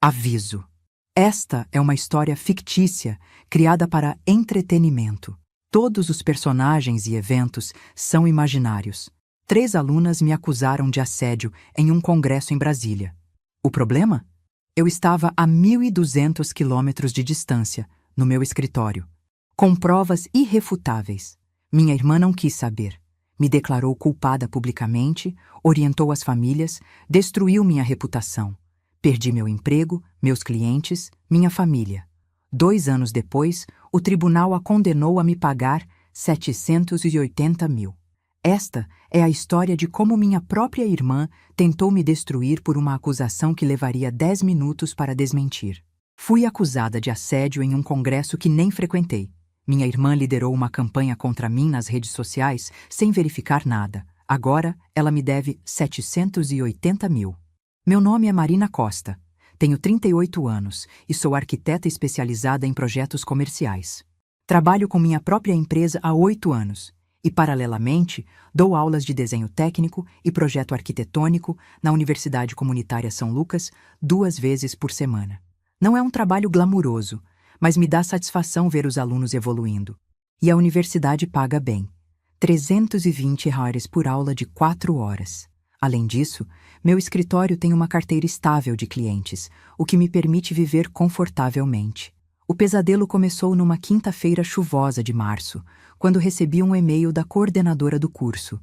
Aviso: esta é uma história fictícia criada para entretenimento. Todos os personagens e eventos são imaginários. 3 alunas me acusaram de assédio em um congresso em Brasília. O problema? Eu estava a 1.200 quilômetros de distância, no meu escritório, com provas irrefutáveis. Minha irmã não quis saber. Me declarou culpada publicamente, orientou as famílias, destruiu minha reputação. Perdi meu emprego, meus clientes, minha família. 2 anos depois, o tribunal a condenou a me pagar 780 mil. Esta é a história de como minha própria irmã tentou me destruir por uma acusação que levaria 10 minutos para desmentir. Fui acusada de assédio em um congresso que nem frequentei. Minha irmã liderou uma campanha contra mim nas redes sociais sem verificar nada. Agora, ela me deve 780 mil. Meu nome é Marina Costa. Tenho 38 anos e sou arquiteta especializada em projetos comerciais. Trabalho com minha própria empresa há 8 anos e, paralelamente, dou aulas de desenho técnico e projeto arquitetônico na Universidade Comunitária São Lucas 2 vezes por semana. Não é um trabalho glamuroso, mas me dá satisfação ver os alunos evoluindo. E a universidade paga bem. 320 reais por aula de 4 horas. Além disso, meu escritório tem uma carteira estável de clientes, o que me permite viver confortavelmente. O pesadelo começou numa quinta-feira chuvosa de março, quando recebi um e-mail da coordenadora do curso,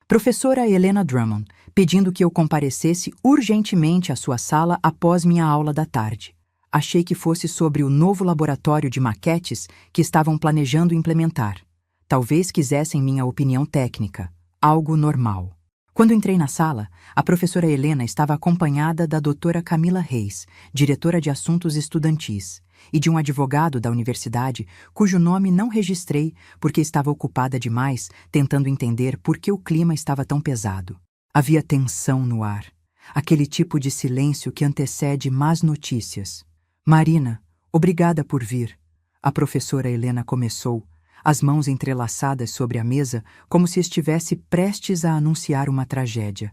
professora Helena Drummond, pedindo que eu comparecesse urgentemente à sua sala após minha aula da tarde. Achei que fosse sobre o novo laboratório de maquetes que estavam planejando implementar. Talvez quisessem minha opinião técnica, algo normal. Quando entrei na sala, a professora Helena estava acompanhada da doutora Camila Reis, diretora de assuntos estudantis, e de um advogado da universidade cujo nome não registrei porque estava ocupada demais tentando entender por que o clima estava tão pesado. Havia tensão no ar, aquele tipo de silêncio que antecede más notícias. Marina, obrigada por vir. A professora Helena começou, as mãos entrelaçadas sobre a mesa, como se estivesse prestes a anunciar uma tragédia.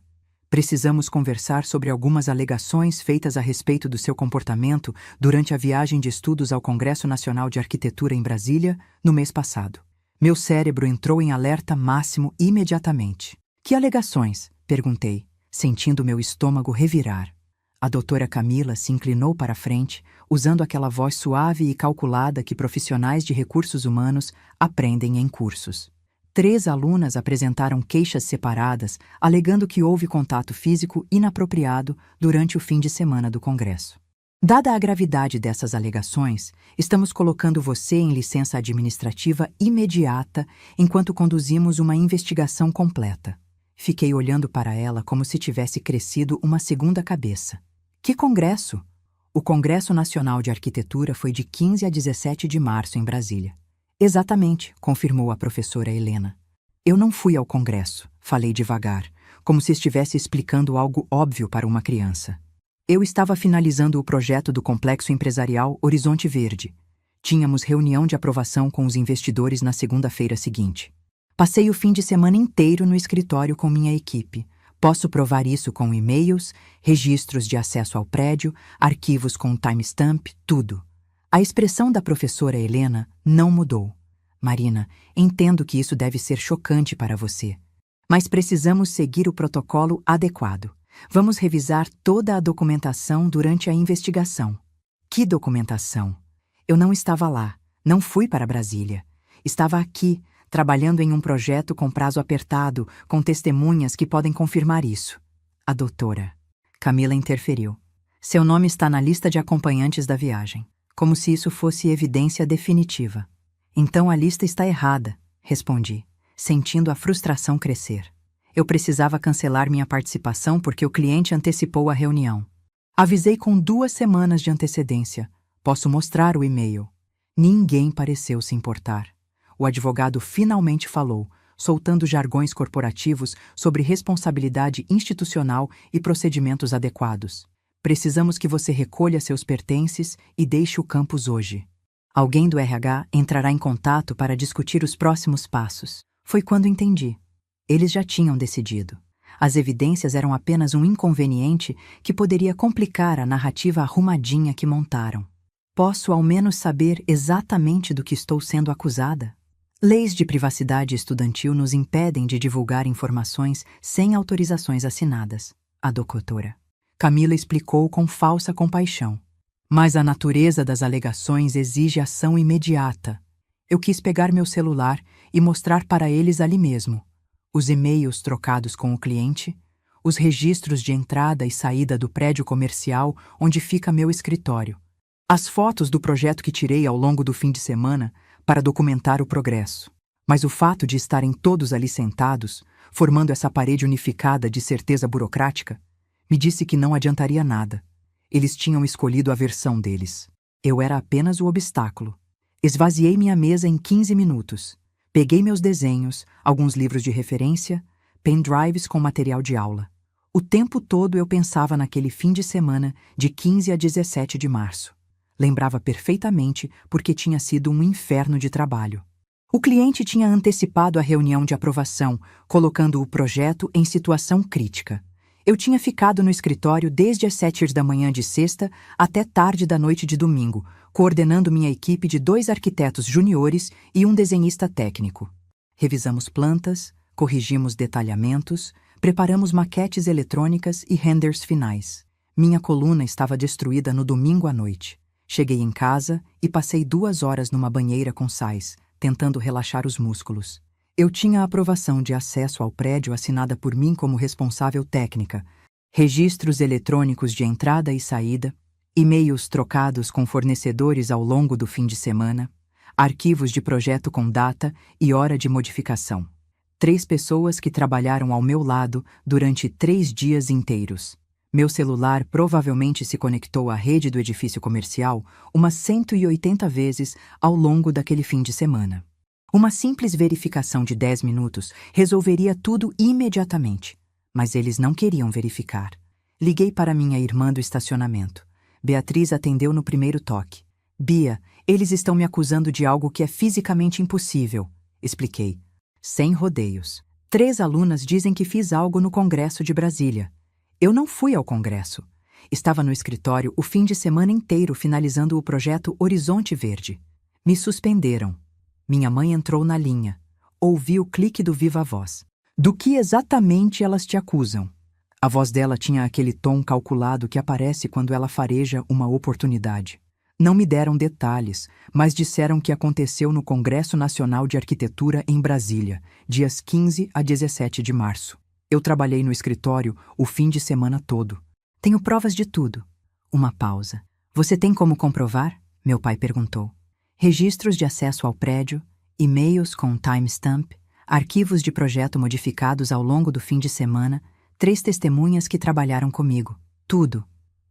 Precisamos conversar sobre algumas alegações feitas a respeito do seu comportamento durante a viagem de estudos ao Congresso Nacional de Arquitetura em Brasília, no mês passado. Meu cérebro entrou em alerta máximo imediatamente. Que alegações? Perguntei, sentindo meu estômago revirar. A doutora Camila se inclinou para a frente, usando aquela voz suave e calculada que profissionais de recursos humanos aprendem em cursos. 3 alunas apresentaram queixas separadas, alegando que houve contato físico inapropriado durante o fim de semana do Congresso. Dada a gravidade dessas alegações, estamos colocando você em licença administrativa imediata enquanto conduzimos uma investigação completa. Fiquei olhando para ela como se tivesse crescido uma segunda cabeça. Que congresso? O Congresso Nacional de Arquitetura foi de 15 a 17 de março em Brasília. Exatamente, confirmou a professora Helena. Eu não fui ao congresso, falei devagar, como se estivesse explicando algo óbvio para uma criança. Eu estava finalizando o projeto do complexo empresarial Horizonte Verde. Tínhamos reunião de aprovação com os investidores na segunda-feira seguinte. Passei o fim de semana inteiro no escritório com minha equipe. Posso provar isso com e-mails, registros de acesso ao prédio, arquivos com timestamp, tudo. A expressão da professora Helena não mudou. Marina, entendo que isso deve ser chocante para você, mas precisamos seguir o protocolo adequado. Vamos revisar toda a documentação durante a investigação. Que documentação? Eu não estava lá, não fui para Brasília. Estava aqui, trabalhando em um projeto com prazo apertado, com testemunhas que podem confirmar isso. A doutora Camila interferiu. Seu nome está na lista de acompanhantes da viagem, como se isso fosse evidência definitiva. Então a lista está errada, respondi, sentindo a frustração crescer. Eu precisava cancelar minha participação porque o cliente antecipou a reunião. Avisei com 2 semanas de antecedência. Posso mostrar o e-mail. Ninguém pareceu se importar. O advogado finalmente falou, soltando jargões corporativos sobre responsabilidade institucional e procedimentos adequados. Precisamos que você recolha seus pertences e deixe o campus hoje. Alguém do RH entrará em contato para discutir os próximos passos. Foi quando entendi. Eles já tinham decidido. As evidências eram apenas um inconveniente que poderia complicar a narrativa arrumadinha que montaram. Posso ao menos saber exatamente do que estou sendo acusada? Leis de privacidade estudantil nos impedem de divulgar informações sem autorizações assinadas, a doutora Camila explicou com falsa compaixão. Mas a natureza das alegações exige ação imediata. Eu quis pegar meu celular e mostrar para eles ali mesmo os e-mails trocados com o cliente, os registros de entrada e saída do prédio comercial onde fica meu escritório, as fotos do projeto que tirei ao longo do fim de semana para documentar o progresso. Mas o fato de estarem todos ali sentados, formando essa parede unificada de certeza burocrática, me disse que não adiantaria nada. Eles tinham escolhido a versão deles. Eu era apenas o obstáculo. Esvaziei minha mesa em 15 minutos. Peguei meus desenhos, alguns livros de referência, pendrives com material de aula. O tempo todo eu pensava naquele fim de semana de 15 a 17 de março. Lembrava perfeitamente porque tinha sido um inferno de trabalho. O cliente tinha antecipado a reunião de aprovação, colocando o projeto em situação crítica. Eu tinha ficado no escritório desde as 7 da manhã de sexta até tarde da noite de domingo, coordenando minha equipe de 2 arquitetos juniores e um desenhista técnico. Revisamos plantas, corrigimos detalhamentos, preparamos maquetes eletrônicas e renders finais. Minha coluna estava destruída no domingo à noite. Cheguei em casa e passei 2 horas numa banheira com sais, tentando relaxar os músculos. Eu tinha a aprovação de acesso ao prédio assinada por mim como responsável técnica, registros eletrônicos de entrada e saída, e-mails trocados com fornecedores ao longo do fim de semana, arquivos de projeto com data e hora de modificação. 3 pessoas que trabalharam ao meu lado durante 3 dias inteiros. Meu celular provavelmente se conectou à rede do edifício comercial umas 180 vezes ao longo daquele fim de semana. Uma simples verificação de 10 minutos resolveria tudo imediatamente, mas eles não queriam verificar. Liguei para minha irmã do estacionamento. Beatriz atendeu no primeiro toque. Bia, eles estão me acusando de algo que é fisicamente impossível, expliquei. Sem rodeios. 3 alunas dizem que fiz algo no Congresso de Brasília. Eu não fui ao Congresso. Estava no escritório o fim de semana inteiro finalizando o projeto Horizonte Verde. Me suspenderam. Minha mãe entrou na linha. Ouvi o clique do viva voz. Do que exatamente elas te acusam? A voz dela tinha aquele tom calculado que aparece quando ela fareja uma oportunidade. Não me deram detalhes, mas disseram que aconteceu no Congresso Nacional de Arquitetura em Brasília, dias 15 a 17 de março. Eu trabalhei no escritório o fim de semana todo. Tenho provas de tudo. Uma pausa. Você tem como comprovar? Meu pai perguntou. Registros de acesso ao prédio, e-mails com timestamp, arquivos de projeto modificados ao longo do fim de semana, 3 testemunhas que trabalharam comigo. Tudo.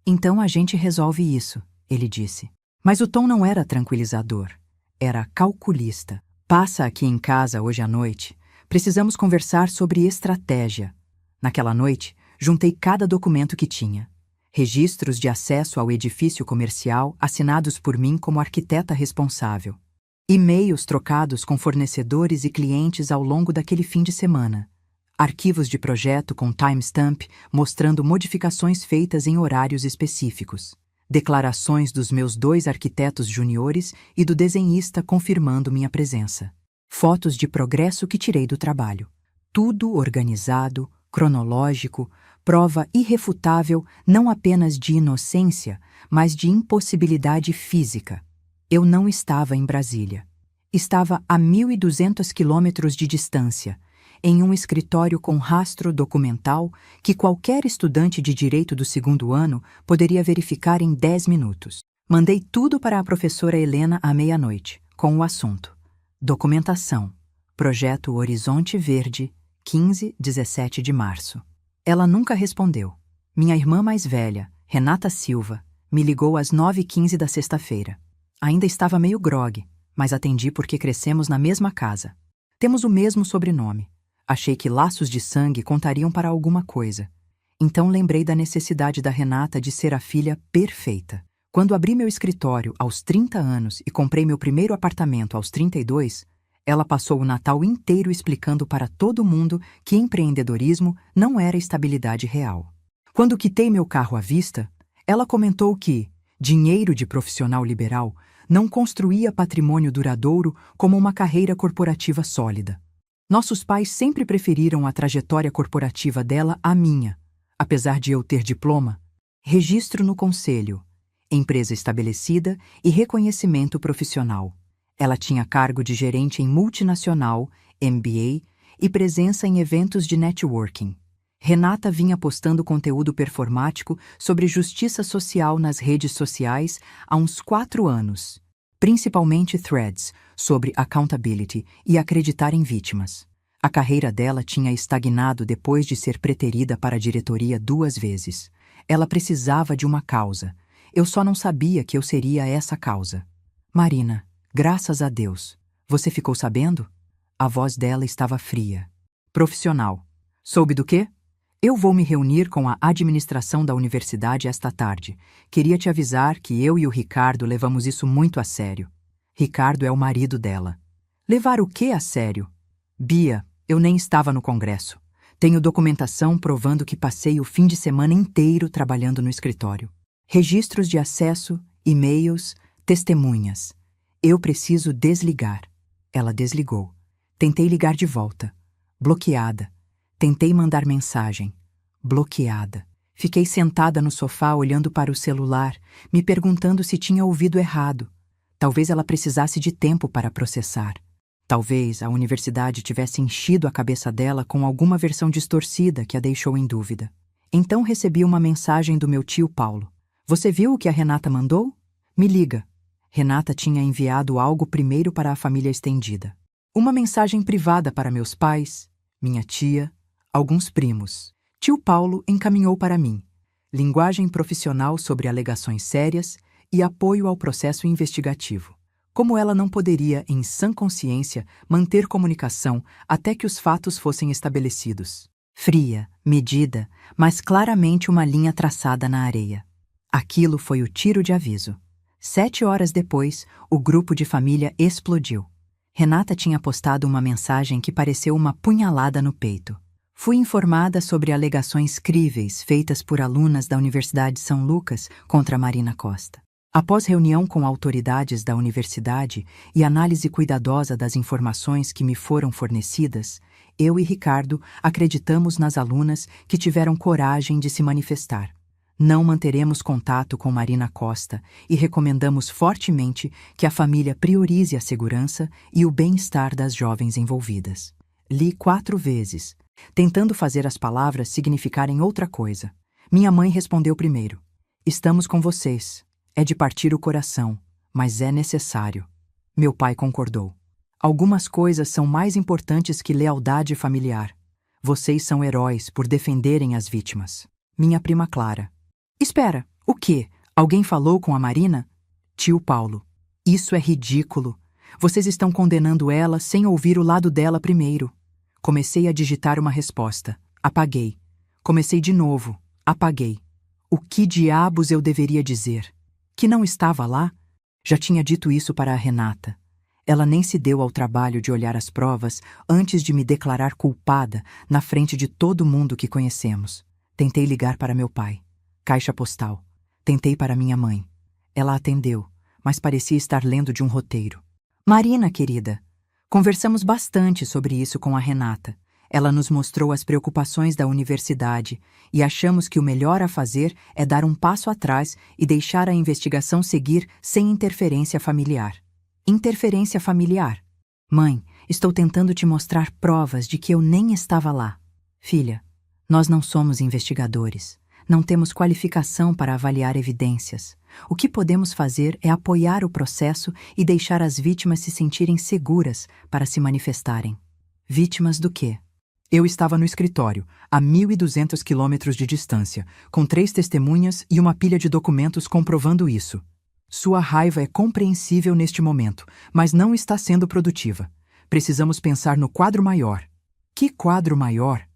Então a gente resolve isso, ele disse. Mas o tom não era tranquilizador. Era calculista. Passa aqui em casa hoje à noite. Precisamos conversar sobre estratégia. Naquela noite, juntei cada documento que tinha. Registros de acesso ao edifício comercial assinados por mim como arquiteta responsável. E-mails trocados com fornecedores e clientes ao longo daquele fim de semana. Arquivos de projeto com timestamp mostrando modificações feitas em horários específicos. Declarações dos meus 2 arquitetos juniores e do desenhista confirmando minha presença. Fotos de progresso que tirei do trabalho. Tudo organizado, cronológico, prova irrefutável não apenas de inocência, mas de impossibilidade física. Eu não estava em Brasília. Estava a 1.200 quilômetros de distância, em um escritório com rastro documental que qualquer estudante de direito do 2º ano poderia verificar em 10 minutos. Mandei tudo para a professora Helena à meia-noite, com o assunto. Documentação. Projeto Horizonte Verde, 15-17 de março. Ela nunca respondeu. Minha irmã mais velha, Renata Silva, me ligou às 9h15 da sexta-feira. Ainda estava meio grogue, mas atendi porque crescemos na mesma casa. Temos o mesmo sobrenome. Achei que laços de sangue contariam para alguma coisa. Então lembrei da necessidade da Renata de ser a filha perfeita. Quando abri meu escritório aos 30 anos e comprei meu primeiro apartamento aos 32, Ela passou o Natal inteiro explicando para todo mundo que empreendedorismo não era estabilidade real. Quando quitei meu carro à vista, ela comentou que dinheiro de profissional liberal não construía patrimônio duradouro como uma carreira corporativa sólida. Nossos pais sempre preferiram a trajetória corporativa dela à minha, apesar de eu ter diploma, registro no conselho, empresa estabelecida e reconhecimento profissional. Ela tinha cargo de gerente em multinacional, MBA e presença em eventos de networking. Renata vinha postando conteúdo performático sobre justiça social nas redes sociais há uns 4 anos, principalmente threads sobre accountability e acreditar em vítimas. A carreira dela tinha estagnado depois de ser preterida para a diretoria 2 vezes. Ela precisava de uma causa. Eu só não sabia que eu seria essa causa. Marina, graças a Deus. Você ficou sabendo? A voz dela estava fria. Profissional. Soube do quê? Eu vou me reunir com a administração da universidade esta tarde. Queria te avisar que eu e o Ricardo levamos isso muito a sério. Ricardo é o marido dela. Levar o quê a sério? Bia, eu nem estava no congresso. Tenho documentação provando que passei o fim de semana inteiro trabalhando no escritório. Registros de acesso, e-mails, testemunhas. Eu preciso desligar. Ela desligou. Tentei ligar de volta. Bloqueada. Tentei mandar mensagem. Bloqueada. Fiquei sentada no sofá olhando para o celular, me perguntando se tinha ouvido errado. Talvez ela precisasse de tempo para processar. Talvez a universidade tivesse enchido a cabeça dela com alguma versão distorcida que a deixou em dúvida. Então recebi uma mensagem do meu tio Paulo. Você viu o que a Renata mandou? Me liga. Renata tinha enviado algo primeiro para a família estendida. Uma mensagem privada para meus pais, minha tia, alguns primos. Tio Paulo encaminhou para mim linguagem profissional sobre alegações sérias e apoio ao processo investigativo. Como ela não poderia, em sã consciência, manter comunicação até que os fatos fossem estabelecidos. Fria, medida, mas claramente uma linha traçada na areia. Aquilo foi o tiro de aviso. 7 horas depois, o grupo de família explodiu. Renata tinha postado uma mensagem que pareceu uma punhalada no peito. Fui informada sobre alegações críveis feitas por alunas da Universidade de São Lucas contra Marina Costa. Após reunião com autoridades da universidade e análise cuidadosa das informações que me foram fornecidas, eu e Ricardo acreditamos nas alunas que tiveram coragem de se manifestar. Não manteremos contato com Marina Costa e recomendamos fortemente que a família priorize a segurança e o bem-estar das jovens envolvidas. Li 4 vezes, tentando fazer as palavras significarem outra coisa. Minha mãe respondeu primeiro. Estamos com vocês. É de partir o coração, mas é necessário. Meu pai concordou. Algumas coisas são mais importantes que lealdade familiar. Vocês são heróis por defenderem as vítimas. Minha prima Clara. Espera, o quê? Alguém falou com a Marina? Tio Paulo. Isso é ridículo. Vocês estão condenando ela sem ouvir o lado dela primeiro. Comecei a digitar uma resposta. Apaguei. Comecei de novo. Apaguei. O que diabos eu deveria dizer? Que não estava lá? Já tinha dito isso para a Renata. Ela nem se deu ao trabalho de olhar as provas antes de me declarar culpada na frente de todo mundo que conhecemos. Tentei ligar para meu pai. Caixa postal. Tentei para minha mãe. Ela atendeu, mas parecia estar lendo de um roteiro. Marina, querida, conversamos bastante sobre isso com a Renata. Ela nos mostrou as preocupações da universidade e achamos que o melhor a fazer é dar um passo atrás e deixar a investigação seguir sem interferência familiar. Interferência familiar? Mãe, estou tentando te mostrar provas de que eu nem estava lá. Filha, nós não somos investigadores. Não temos qualificação para avaliar evidências. O que podemos fazer é apoiar o processo e deixar as vítimas se sentirem seguras para se manifestarem. Vítimas do quê? Eu estava no escritório, a 1.200 quilômetros de distância, com 3 testemunhas e uma pilha de documentos comprovando isso. Sua raiva é compreensível neste momento, mas não está sendo produtiva. Precisamos pensar no quadro maior. Que quadro maior?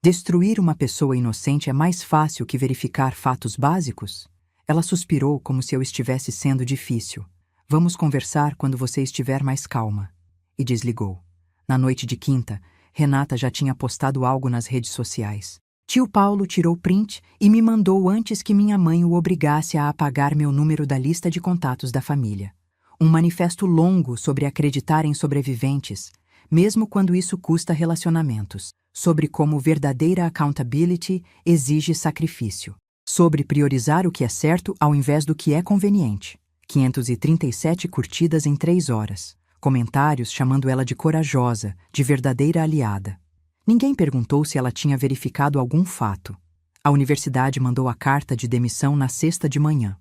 Destruir uma pessoa inocente é mais fácil que verificar fatos básicos? Ela suspirou como se eu estivesse sendo difícil. Vamos conversar quando você estiver mais calma. e desligou. Na noite de quinta, Renata já tinha postado algo nas redes sociais. Tio Paulo tirou print e me mandou antes que minha mãe o obrigasse a apagar meu número da lista de contatos da família. Um manifesto longo sobre acreditar em sobreviventes, mesmo quando isso custa relacionamentos. Sobre como verdadeira accountability exige sacrifício. Sobre priorizar o que é certo ao invés do que é conveniente. 537 curtidas em 3 horas. Comentários chamando ela de corajosa, de verdadeira aliada. Ninguém perguntou se ela tinha verificado algum fato. A universidade mandou a carta de demissão na sexta de manhã.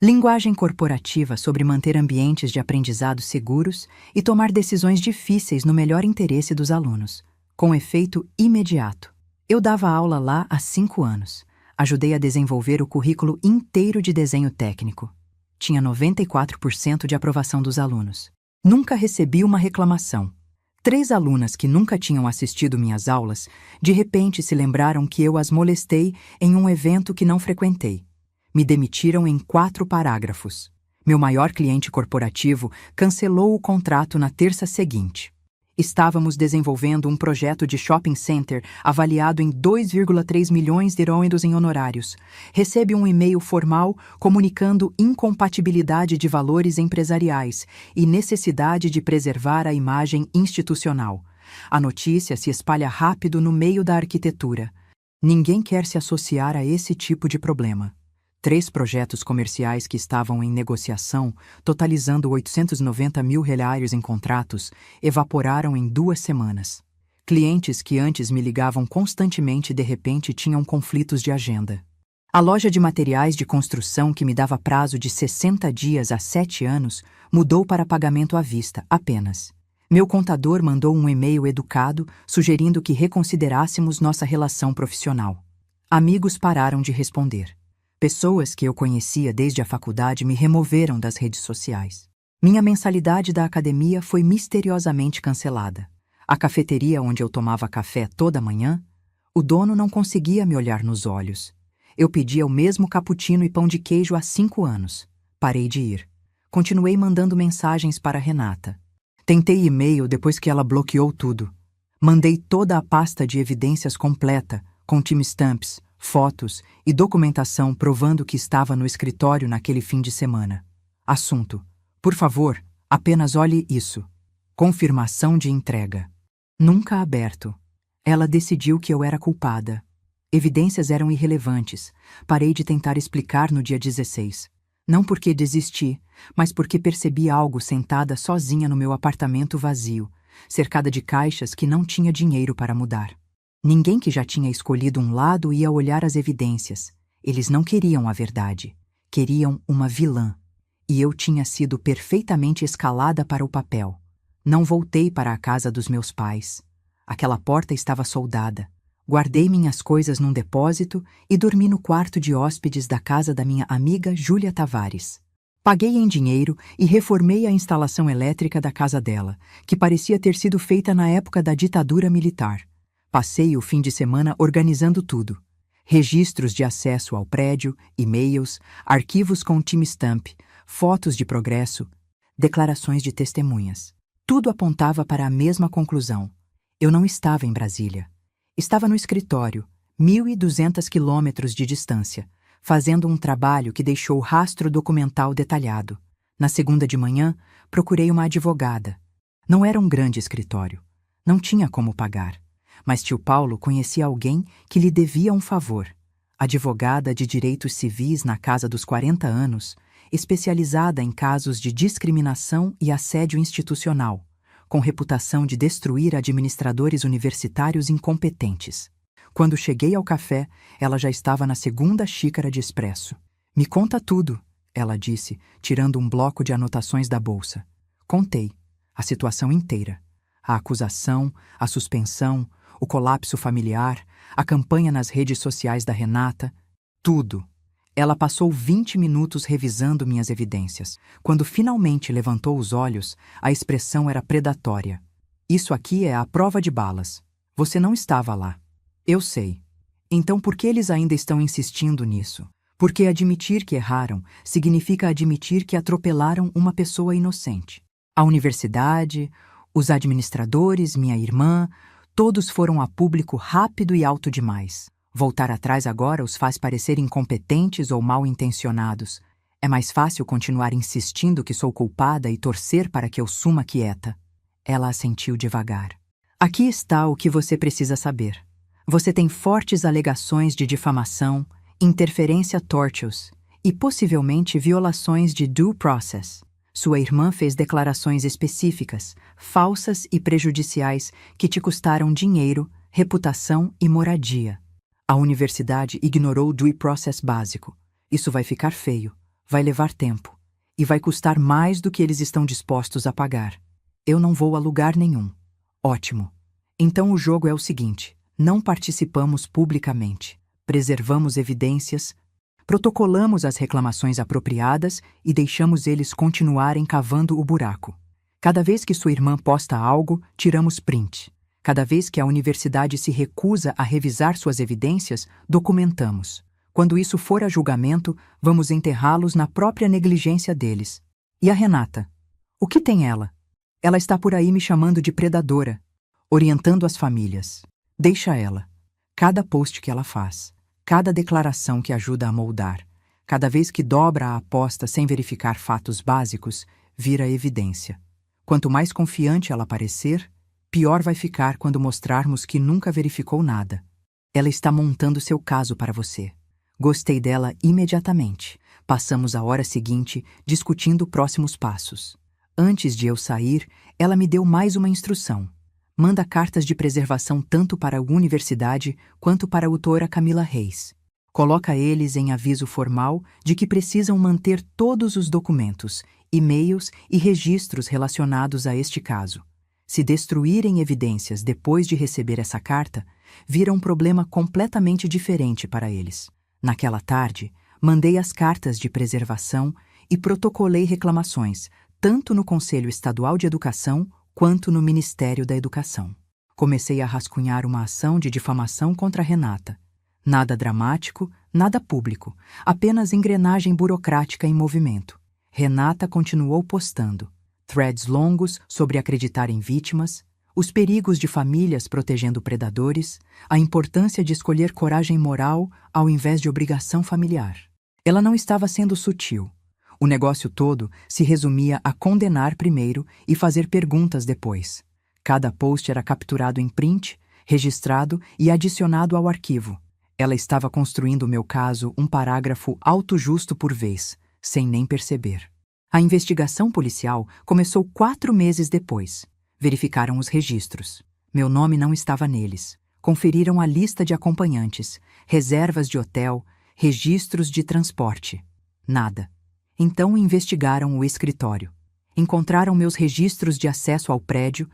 Linguagem corporativa sobre manter ambientes de aprendizado seguros e tomar decisões difíceis no melhor interesse dos alunos, com efeito imediato. Eu dava aula lá há 5 anos. Ajudei a desenvolver o currículo inteiro de desenho técnico. Tinha 94% de aprovação dos alunos. Nunca recebi uma reclamação. 3 alunas que nunca tinham assistido minhas aulas, de repente se lembraram que eu as molestei em um evento que não frequentei. Me demitiram em 4 parágrafos. Meu maior cliente corporativo cancelou o contrato na terça seguinte. Estávamos desenvolvendo um projeto de shopping center avaliado em 2,3 milhões de euros em honorários. Recebe um e-mail formal comunicando incompatibilidade de valores empresariais e necessidade de preservar a imagem institucional. A notícia se espalha rápido no meio da arquitetura. Ninguém quer se associar a esse tipo de problema. 3 projetos comerciais que estavam em negociação, totalizando 890 mil reais em contratos, evaporaram em 2 semanas. Clientes que antes me ligavam constantemente de repente tinham conflitos de agenda. A loja de materiais de construção que me dava prazo de 60 dias a 7 anos mudou para pagamento à vista, apenas. Meu contador mandou um e-mail educado sugerindo que reconsiderássemos nossa relação profissional. Amigos pararam de responder. Pessoas que eu conhecia desde a faculdade me removeram das redes sociais. Minha mensalidade da academia foi misteriosamente cancelada. A cafeteria onde eu tomava café toda manhã, o dono não conseguia me olhar nos olhos. Eu pedia o mesmo cappuccino e pão de queijo há 5 anos. Parei de ir. Continuei mandando mensagens para Renata. Tentei e-mail depois que ela bloqueou tudo. Mandei toda a pasta de evidências completa, com timestamps, fotos e documentação provando que estava no escritório naquele fim de semana. Assunto: por favor, apenas olhe isso. Confirmação de entrega. Nunca aberto. Ela decidiu que eu era culpada. Evidências eram irrelevantes. Parei de tentar explicar no dia 16. Não porque desisti, mas porque percebi algo sentada sozinha no meu apartamento vazio, cercada de caixas que não tinha dinheiro para mudar. Ninguém que já tinha escolhido um lado ia olhar as evidências. Eles não queriam a verdade. Queriam uma vilã. E eu tinha sido perfeitamente escalada para o papel. Não voltei para a casa dos meus pais. Aquela porta estava soldada. Guardei minhas coisas num depósito e dormi no quarto de hóspedes da casa da minha amiga Júlia Tavares. Paguei em dinheiro e reformei a instalação elétrica da casa dela, que parecia ter sido feita na época da ditadura militar. Passei o fim de semana organizando tudo. Registros de acesso ao prédio, e-mails, arquivos com timestamp, fotos de progresso, declarações de testemunhas. Tudo apontava para a mesma conclusão. Eu não estava em Brasília. Estava no escritório, 1.200 quilômetros de distância, fazendo um trabalho que deixou rastro documental detalhado. Na segunda de manhã, procurei uma advogada. Não era um grande escritório. Não tinha como pagar. Mas tio Paulo conhecia alguém que lhe devia um favor. Advogada de direitos civis na casa dos 40 anos, especializada em casos de discriminação e assédio institucional, com reputação de destruir administradores universitários incompetentes. Quando cheguei ao café, ela já estava na 2ª xícara de expresso. "Me conta tudo", ela disse, tirando um bloco de anotações da bolsa. Contei a situação inteira. A acusação, a suspensão, o colapso familiar, a campanha nas redes sociais da Renata, tudo. Ela passou 20 minutos revisando minhas evidências. Quando finalmente levantou os olhos, a expressão era predatória. "Isso aqui é a prova de balas. Você não estava lá." "Eu sei. Então por que eles ainda estão insistindo nisso?" "Porque admitir que erraram significa admitir que atropelaram uma pessoa inocente. A universidade, Os administradores, minha irmã, todos foram a público rápido e alto demais. Voltar atrás agora os faz parecer incompetentes ou mal-intencionados. É mais fácil continuar insistindo que sou culpada e torcer para que eu suma quieta. Ela assentiu devagar. Aqui está o que você precisa saber. Você tem fortes alegações de difamação, interferência tortious e possivelmente violações de due process. Sua irmã fez declarações específicas, falsas e prejudiciais que te custaram dinheiro, reputação e moradia. A universidade ignorou o due process básico. Isso vai ficar feio, vai levar tempo e vai custar mais do que eles estão dispostos a pagar. Eu não vou a lugar nenhum. Ótimo. Então o jogo é o seguinte: não participamos publicamente, preservamos evidências, protocolamos as reclamações apropriadas e deixamos eles continuarem cavando o buraco. Cada vez que sua irmã posta algo, tiramos print. Cada vez que a universidade se recusa a revisar suas evidências, documentamos. Quando isso for a julgamento, vamos enterrá-los na própria negligência deles. E a Renata? O que tem ela? Ela está por aí me chamando de predadora, orientando as famílias. Deixa ela. Cada post que ela faz, cada declaração que ajuda a moldar, cada vez que dobra a aposta sem verificar fatos básicos, vira evidência. Quanto mais confiante ela parecer, pior vai ficar quando mostrarmos que nunca verificou nada. Ela está montando seu caso para você. Gostei dela imediatamente. Passamos a hora seguinte discutindo próximos passos. Antes de eu sair, ela me deu mais uma instrução. Manda cartas de preservação tanto para a universidade quanto para a autora Camila Reis. Coloca eles em aviso formal de que precisam manter todos os documentos, e-mails e registros relacionados a este caso. Se destruírem evidências depois de receber essa carta, vira um problema completamente diferente para eles. Naquela tarde, mandei as cartas de preservação e protocolei reclamações, tanto no Conselho Estadual de Educação quanto no Ministério da Educação. Comecei a rascunhar uma ação de difamação contra Renata. Nada dramático, nada público, apenas engrenagem burocrática em movimento. Renata continuou postando threads longos sobre acreditar em vítimas, os perigos de famílias protegendo predadores, a importância de escolher coragem moral ao invés de obrigação familiar. Ela não estava sendo sutil. O negócio todo se resumia a condenar primeiro e fazer perguntas depois. Cada post era capturado em print, registrado e adicionado ao arquivo. Ela estava construindo o meu caso um parágrafo autojusto por vez, sem nem perceber. A investigação policial começou 4 meses depois. Verificaram os registros. Meu nome não estava neles. Conferiram a lista de acompanhantes, reservas de hotel, registros de transporte. Nada. Então investigaram o escritório. Encontraram meus registros de acesso ao prédio,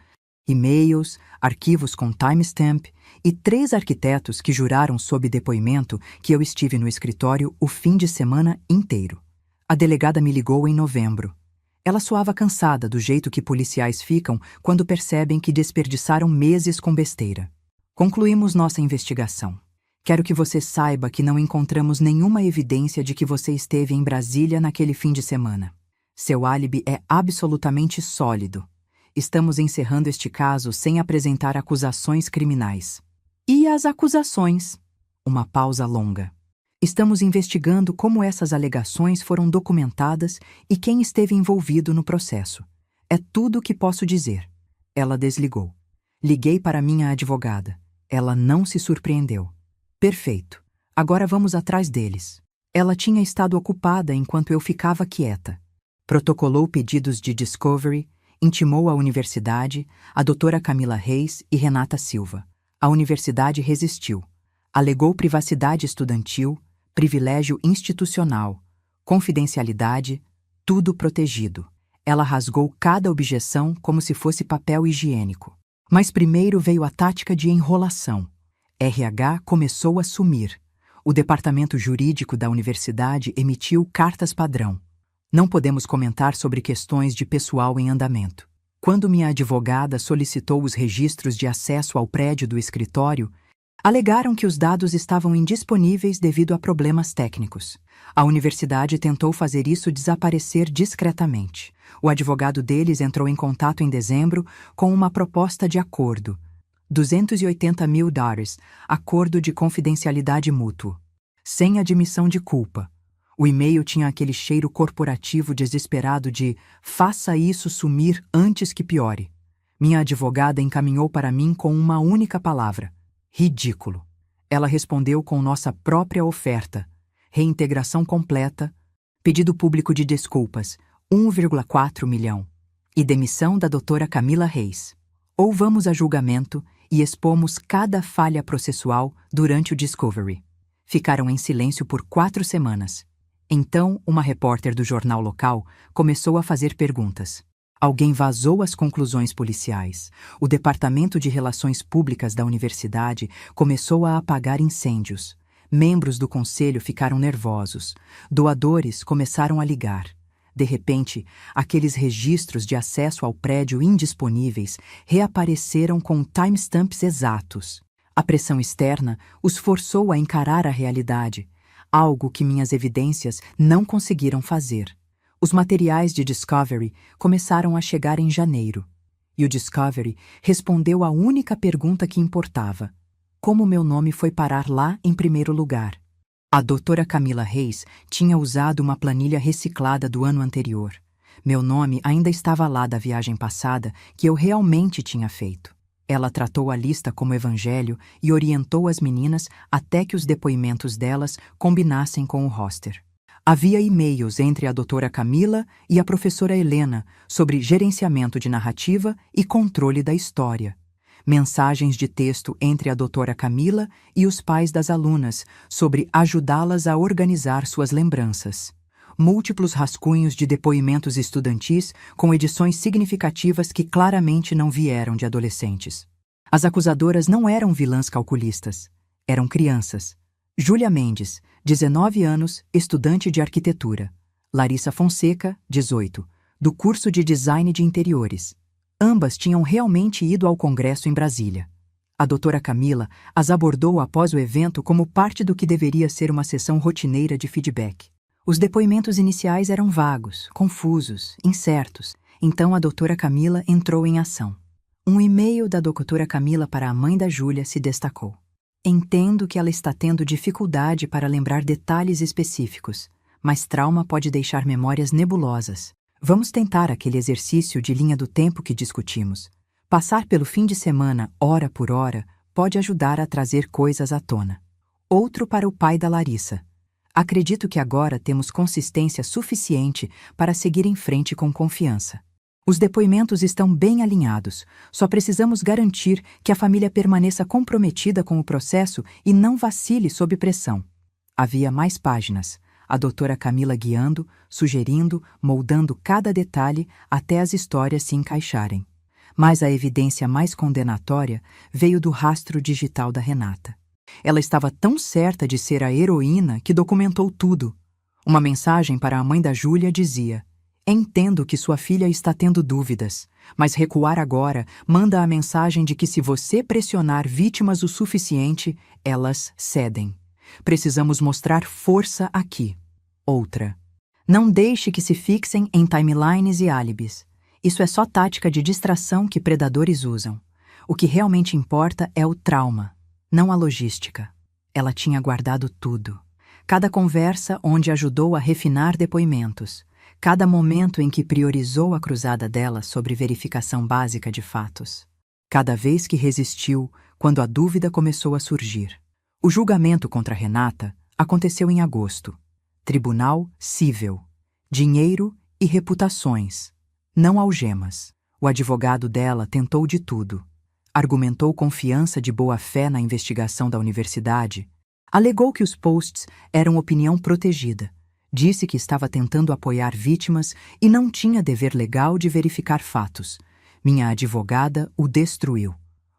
e-mails, arquivos com timestamp e 3 arquitetos que juraram sob depoimento que eu estive no escritório o fim de semana inteiro. A delegada me ligou em novembro. Ela soava cansada do jeito que policiais ficam quando percebem que desperdiçaram meses com besteira. Concluímos nossa investigação. Quero que você saiba que não encontramos nenhuma evidência de que você esteve em Brasília naquele fim de semana. Seu álibi é absolutamente sólido. Estamos encerrando este caso sem apresentar acusações criminais. E as acusações? Uma pausa longa. Estamos investigando como essas alegações foram documentadas e quem esteve envolvido no processo. É tudo o que posso dizer. Ela desligou. Liguei para minha advogada. Ela não se surpreendeu. Perfeito. Agora vamos atrás deles. Ela tinha estado ocupada enquanto eu ficava quieta. Protocolou pedidos de discovery, intimou a universidade, a doutora Camila Reis e Renata Silva. A universidade resistiu. Alegou privacidade estudantil, privilégio institucional, confidencialidade, tudo protegido. Ela rasgou cada objeção como se fosse papel higiênico. Mas primeiro veio a tática de enrolação. RH começou a sumir. O departamento jurídico da universidade emitiu cartas padrão. Não podemos comentar sobre questões de pessoal em andamento. Quando minha advogada solicitou os registros de acesso ao prédio do escritório, Alegaram que os dados estavam indisponíveis devido a problemas técnicos. A universidade tentou fazer isso desaparecer discretamente. O advogado deles entrou em contato em dezembro com uma proposta de acordo. $280 mil, acordo de confidencialidade mútuo. Sem admissão de culpa. O e-mail tinha aquele cheiro corporativo desesperado de "faça isso sumir antes que piore". Minha advogada encaminhou para mim com uma única palavra: ridículo. Ela respondeu com nossa própria oferta: reintegração completa, pedido público de desculpas, 1,4 milhão, e demissão da doutora Camila Reis. Ou vamos a julgamento e expomos cada falha processual durante o Discovery. Ficaram em silêncio por 4 semanas. Então, uma repórter do jornal local começou a fazer perguntas. Alguém vazou as conclusões policiais. O Departamento de Relações Públicas da universidade começou a apagar incêndios. Membros do conselho ficaram nervosos. Doadores começaram a ligar. De repente, aqueles registros de acesso ao prédio indisponíveis reapareceram com timestamps exatos. A pressão externa os forçou a encarar a realidade, algo que minhas evidências não conseguiram fazer. Os materiais de Discovery começaram a chegar em janeiro, e o Discovery respondeu à única pergunta que importava: como meu nome foi parar lá em primeiro lugar? A doutora Camila Reis tinha usado uma planilha reciclada do ano anterior. Meu nome ainda estava lá da viagem passada que eu realmente tinha feito. Ela tratou a lista como evangelho e orientou as meninas até que os depoimentos delas combinassem com o roster. Havia e-mails entre a doutora Camila e a professora Helena sobre gerenciamento de narrativa e controle da história. Mensagens de texto entre a doutora Camila e os pais das alunas sobre ajudá-las a organizar suas lembranças. Múltiplos rascunhos de depoimentos estudantis com edições significativas que claramente não vieram de adolescentes. As acusadoras não eram vilãs calculistas. Eram crianças. Júlia Mendes, 19 anos, estudante de arquitetura. Larissa Fonseca, 18, do curso de design de interiores. Ambas tinham realmente ido ao congresso em Brasília. A doutora Camila as abordou após o evento como parte do que deveria ser uma sessão rotineira de feedback. Os depoimentos iniciais eram vagos, confusos, incertos, então a doutora Camila entrou em ação. Um e-mail da doutora Camila para a mãe da Júlia se destacou. Entendo que ela está tendo dificuldade para lembrar detalhes específicos, mas trauma pode deixar memórias nebulosas. Vamos tentar aquele exercício de linha do tempo que discutimos. Passar pelo fim de semana, hora por hora, pode ajudar a trazer coisas à tona. Outro para o pai da Larissa. Acredito que agora temos consistência suficiente para seguir em frente com confiança. Os depoimentos estão bem alinhados, só precisamos garantir que a família permaneça comprometida com o processo e não vacile sob pressão. Havia mais páginas, a doutora Camila guiando, sugerindo, moldando cada detalhe até as histórias se encaixarem. Mas a evidência mais condenatória veio do rastro digital da Renata. Ela estava tão certa de ser a heroína que documentou tudo. Uma mensagem para a mãe da Júlia dizia: entendo que sua filha está tendo dúvidas, mas recuar agora manda a mensagem de que se você pressionar vítimas o suficiente, elas cedem. Precisamos mostrar força aqui. Outra. Não deixe que se fixem em timelines e álibis. Isso é só tática de distração que predadores usam. O que realmente importa é o trauma, não a logística. Ela tinha guardado tudo. Cada conversa onde ajudou a refinar depoimentos. Cada momento em que priorizou a cruzada dela sobre verificação básica de fatos. Cada vez que resistiu quando a dúvida começou a surgir. O julgamento contra Renata aconteceu em agosto. Tribunal cível. Dinheiro e reputações. Não algemas. O advogado dela tentou de tudo. Argumentou confiança de boa-fé na investigação da universidade. Alegou que os posts eram opinião protegida. Disse que estava tentando apoiar vítimas e não tinha dever legal de verificar fatos. Minha advogada o destruiu.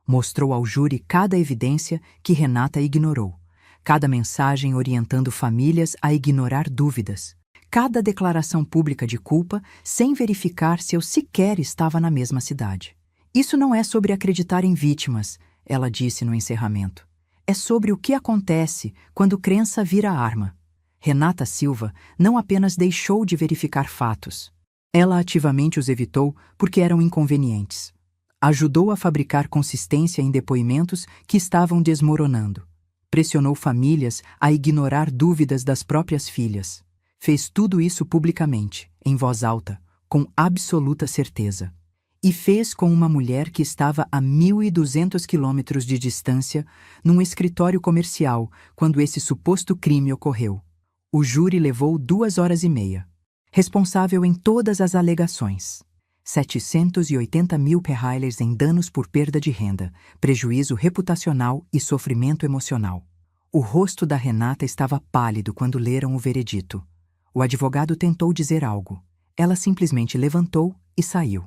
Mostrou ao júri cada evidência que Renata ignorou. Cada mensagem orientando famílias a ignorar dúvidas. Cada declaração pública de culpa sem verificar se eu sequer estava na mesma cidade. Isso não é sobre acreditar em vítimas, ela disse no encerramento. É sobre o que acontece quando crença vira arma. Renata Silva não apenas deixou de verificar fatos. Ela ativamente os evitou porque eram inconvenientes. Ajudou a fabricar consistência em depoimentos que estavam desmoronando. Pressionou famílias a ignorar dúvidas das próprias filhas. Fez tudo isso publicamente, em voz alta, com absoluta certeza. E fez com uma mulher que estava a 1.200 quilômetros de distância, num escritório comercial, quando esse suposto crime ocorreu. O júri levou 2 horas e meia. Responsável em todas as alegações. 780 mil reais em danos por perda de renda, prejuízo reputacional e sofrimento emocional. O rosto da Renata estava pálido quando leram o veredito. O advogado tentou dizer algo. Ela simplesmente levantou e saiu.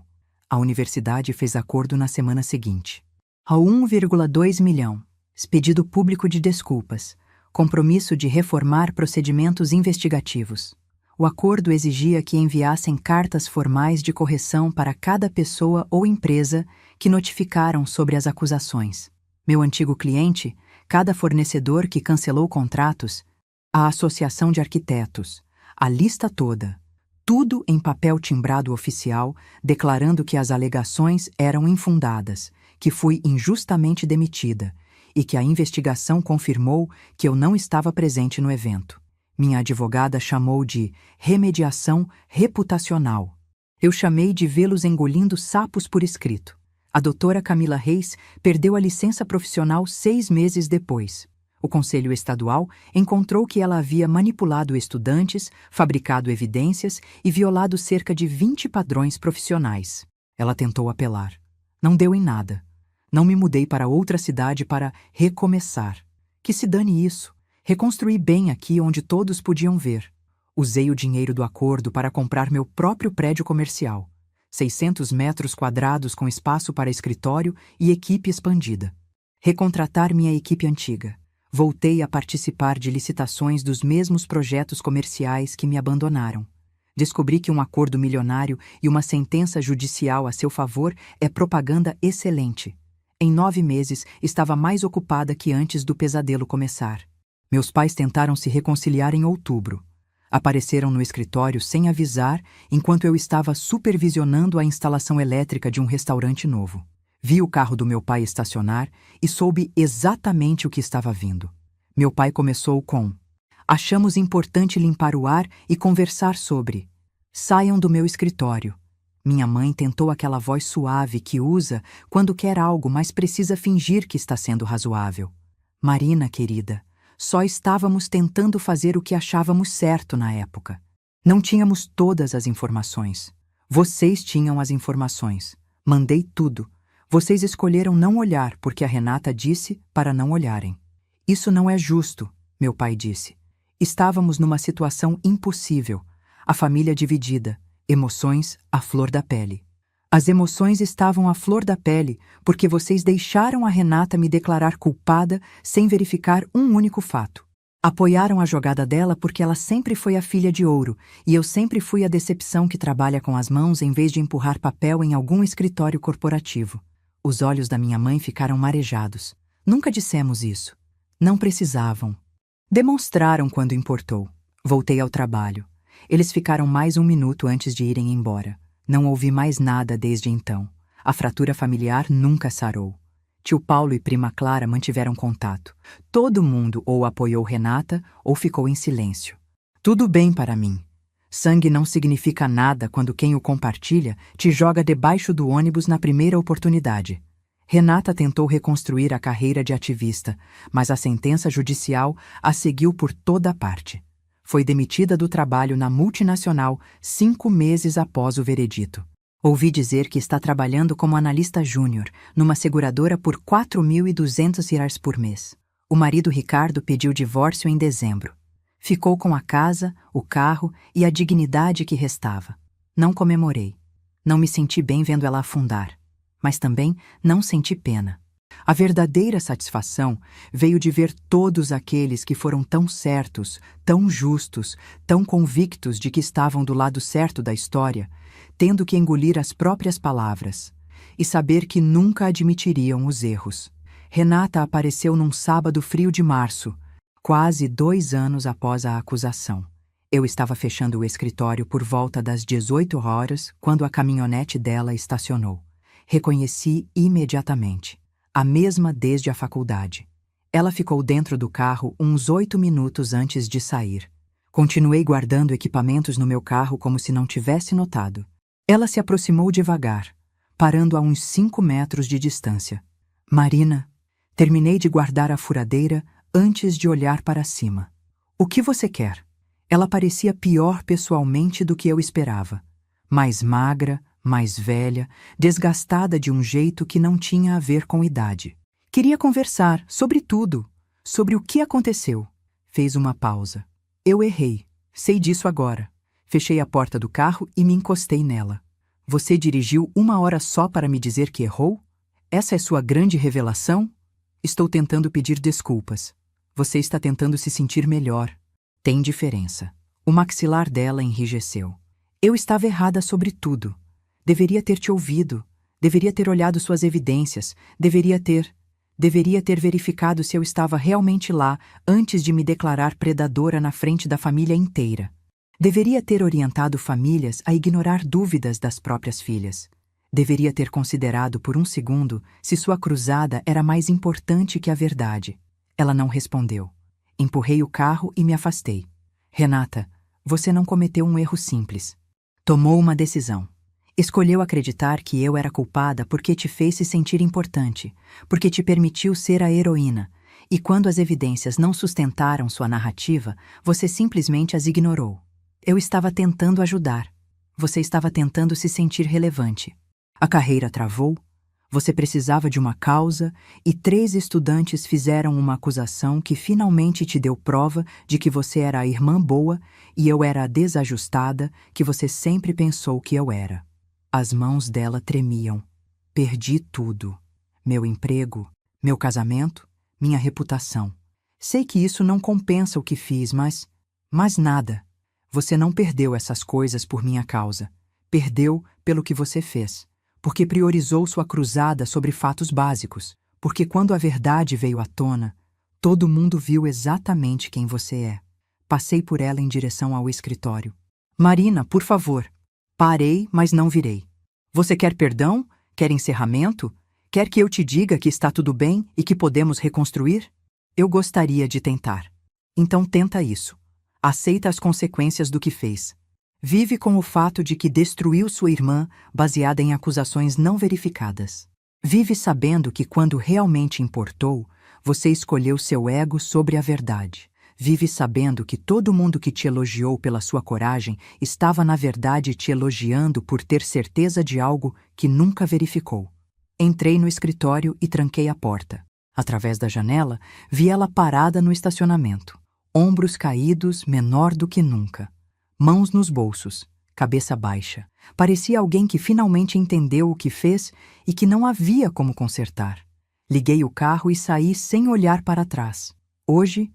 A universidade fez acordo na semana seguinte. A 1,2 milhão. Pedido público de desculpas. Compromisso de reformar procedimentos investigativos. O acordo exigia que enviassem cartas formais de correção para cada pessoa ou empresa que notificaram sobre as acusações. Meu antigo cliente, cada fornecedor que cancelou contratos, a associação de arquitetos, a lista toda. Tudo em papel timbrado oficial, declarando que as alegações eram infundadas, que fui injustamente demitida e que a investigação confirmou que eu não estava presente no evento. Minha advogada chamou de remediação reputacional. Eu chamei de vê-los engolindo sapos por escrito. A doutora Camila Reis perdeu a licença profissional 6 meses depois. O Conselho Estadual encontrou que ela havia manipulado estudantes, fabricado evidências e violado cerca de 20 padrões profissionais. Ela tentou apelar. Não deu em nada. Não me mudei para outra cidade para recomeçar. Que se dane isso. Reconstruí bem aqui onde todos podiam ver. Usei o dinheiro do acordo para comprar meu próprio prédio comercial. 600 metros quadrados com espaço para escritório e equipe expandida. Recontratar minha equipe antiga. Voltei a participar de licitações dos mesmos projetos comerciais que me abandonaram. Descobri que um acordo milionário e uma sentença judicial a seu favor é propaganda excelente. Em 9 meses, estava mais ocupada que antes do pesadelo começar. Meus pais tentaram se reconciliar em outubro. Apareceram no escritório sem avisar, enquanto eu estava supervisionando a instalação elétrica de um restaurante novo. Vi o carro do meu pai estacionar e soube exatamente o que estava vindo. Meu pai começou com: achamos importante limpar o ar e conversar sobre. Saiam do meu escritório. Minha mãe tentou aquela voz suave que usa quando quer algo, mas precisa fingir que está sendo razoável. Marina, querida, só estávamos tentando fazer o que achávamos certo na época. Não tínhamos todas as informações. Vocês tinham as informações. Mandei tudo. Vocês escolheram não olhar porque a Renata disse para não olharem. Isso não é justo, meu pai disse. Estávamos numa situação impossível. A família dividida, emoções à flor da pele. As emoções estavam à flor da pele porque vocês deixaram a Renata me declarar culpada sem verificar um único fato. Apoiaram a jogada dela porque ela sempre foi a filha de ouro e eu sempre fui a decepção que trabalha com as mãos em vez de empurrar papel em algum escritório corporativo. Os olhos da minha mãe ficaram marejados. Nunca dissemos isso. Não precisavam. Demonstraram quando importou. Voltei ao trabalho. Eles ficaram mais 1 minuto antes de irem embora. Não ouvi mais nada desde então. A fratura familiar nunca sarou. Tio Paulo e prima Clara mantiveram contato. Todo mundo ou apoiou Renata ou ficou em silêncio. Tudo bem para mim. Sangue não significa nada quando quem o compartilha te joga debaixo do ônibus na primeira oportunidade. Renata tentou reconstruir a carreira de ativista, mas a sentença judicial a seguiu por toda parte. Foi demitida do trabalho na multinacional 5 meses após o veredito. Ouvi dizer que está trabalhando como analista júnior, numa seguradora por R$ 4.200 por mês. O marido Ricardo pediu divórcio em dezembro. Ficou com a casa, o carro e a dignidade que restava. Não comemorei. Não me senti bem vendo ela afundar. Mas também não senti pena. A verdadeira satisfação veio de ver todos aqueles que foram tão certos, tão justos, tão convictos de que estavam do lado certo da história, tendo que engolir as próprias palavras, e saber que nunca admitiriam os erros. Renata apareceu num sábado frio de março, quase 2 anos após a acusação. Eu estava fechando o escritório por volta das 18 horas quando a caminhonete dela estacionou. Reconheci imediatamente. A mesma desde a faculdade. Ela ficou dentro do carro uns 8 minutos antes de sair. Continuei guardando equipamentos no meu carro como se não tivesse notado. Ela se aproximou devagar, parando a uns 5 metros de distância. Marina, terminei de guardar a furadeira antes de olhar para cima. O que você quer? Ela parecia pior pessoalmente do que eu esperava. Mais magra, mais velha, desgastada de um jeito que não tinha a ver com idade. Queria conversar sobre tudo, sobre o que aconteceu. Fez uma pausa. Eu errei. Sei disso agora. Fechei a porta do carro e me encostei nela. Você dirigiu 1 hora só para me dizer que errou? Essa é sua grande revelação? Estou tentando pedir desculpas. Você está tentando se sentir melhor. Tem diferença. O maxilar dela enrijeceu. Eu estava errada sobre tudo. Deveria ter te ouvido. Deveria ter olhado suas evidências. Deveria ter verificado se eu estava realmente lá antes de me declarar predadora na frente da família inteira. Deveria ter orientado famílias a ignorar dúvidas das próprias filhas. Deveria ter considerado por um segundo se sua cruzada era mais importante que a verdade. Ela não respondeu. Empurrei o carro e me afastei. Renata, você não cometeu um erro simples. Tomou uma decisão. Escolheu acreditar que eu era culpada porque te fez se sentir importante, porque te permitiu ser a heroína, e quando as evidências não sustentaram sua narrativa, você simplesmente as ignorou. Eu estava tentando ajudar. Você estava tentando se sentir relevante. A carreira travou, você precisava de uma causa e 3 estudantes fizeram uma acusação que finalmente te deu prova de que você era a irmã boa e eu era a desajustada que você sempre pensou que eu era. As mãos dela tremiam. Perdi tudo. Meu emprego, meu casamento, minha reputação. Sei que isso não compensa o que fiz, mas nada. Você não perdeu essas coisas por minha causa. Perdeu pelo que você fez. Porque priorizou sua cruzada sobre fatos básicos. Porque quando a verdade veio à tona, todo mundo viu exatamente quem você é. Passei por ela em direção ao escritório. Marina, por favor. Parei, mas não virei. Você quer perdão? Quer encerramento? Quer que eu te diga que está tudo bem e que podemos reconstruir? Eu gostaria de tentar. Então tenta isso. Aceita as consequências do que fez. Vive com o fato de que destruiu sua irmã baseada em acusações não verificadas. Vive sabendo que quando realmente importou, você escolheu seu ego sobre a verdade. Vive sabendo que todo mundo que te elogiou pela sua coragem estava na verdade te elogiando por ter certeza de algo que nunca verificou. Entrei no escritório e tranquei a porta. Através da janela, vi ela parada no estacionamento. Ombros caídos, menor do que nunca. Mãos nos bolsos, cabeça baixa. Parecia alguém que finalmente entendeu o que fez e que não havia como consertar. Liguei o carro e saí sem olhar para trás. Hoje,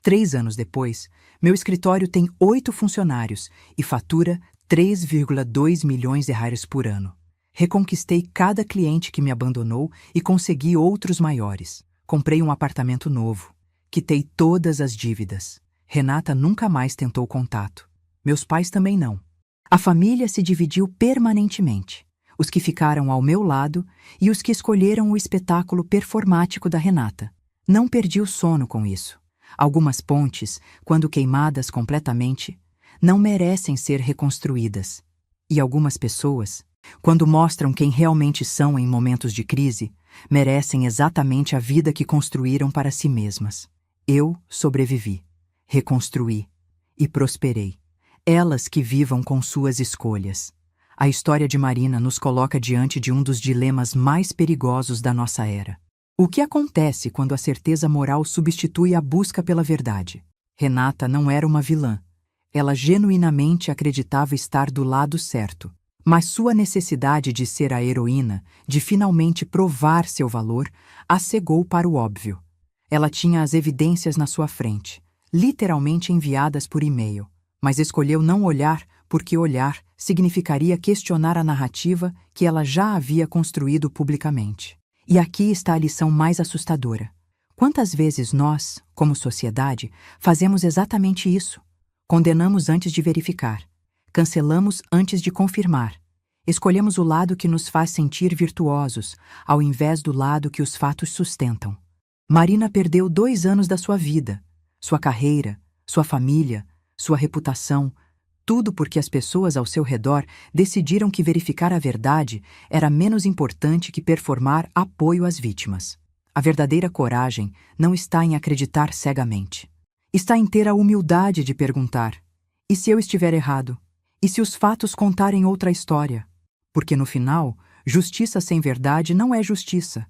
3 anos depois, meu escritório tem 8 funcionários e fatura 3,2 milhões de reais por ano. Reconquistei cada cliente que me abandonou e consegui outros maiores. Comprei um apartamento novo. Quitei todas as dívidas. Renata nunca mais tentou contato. Meus pais também não. A família se dividiu permanentemente. Os que ficaram ao meu lado e os que escolheram o espetáculo performático da Renata. Não perdi o sono com isso. Algumas pontes, quando queimadas completamente, não merecem ser reconstruídas. E algumas pessoas, quando mostram quem realmente são em momentos de crise, merecem exatamente a vida que construíram para si mesmas. Eu sobrevivi, reconstruí e prosperei. Elas que vivam com suas escolhas. A história de Marina nos coloca diante de um dos dilemas mais perigosos da nossa era. O que acontece quando a certeza moral substitui a busca pela verdade? Renata não era uma vilã. Ela genuinamente acreditava estar do lado certo. Mas sua necessidade de ser a heroína, de finalmente provar seu valor, a cegou para o óbvio. Ela tinha as evidências na sua frente, literalmente enviadas por e-mail, mas escolheu não olhar porque olhar significaria questionar a narrativa que ela já havia construído publicamente. E aqui está a lição mais assustadora. Quantas vezes nós, como sociedade, fazemos exatamente isso? Condenamos antes de verificar. Cancelamos antes de confirmar. Escolhemos o lado que nos faz sentir virtuosos, ao invés do lado que os fatos sustentam. Marina perdeu 2 anos da sua vida, sua carreira, sua família, sua reputação, tudo porque as pessoas ao seu redor decidiram que verificar a verdade era menos importante que performar apoio às vítimas. A verdadeira coragem não está em acreditar cegamente. Está em ter a humildade de perguntar: e se eu estiver errado? E se os fatos contarem outra história? Porque no final, justiça sem verdade não é justiça.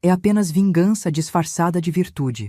É apenas vingança disfarçada de virtude.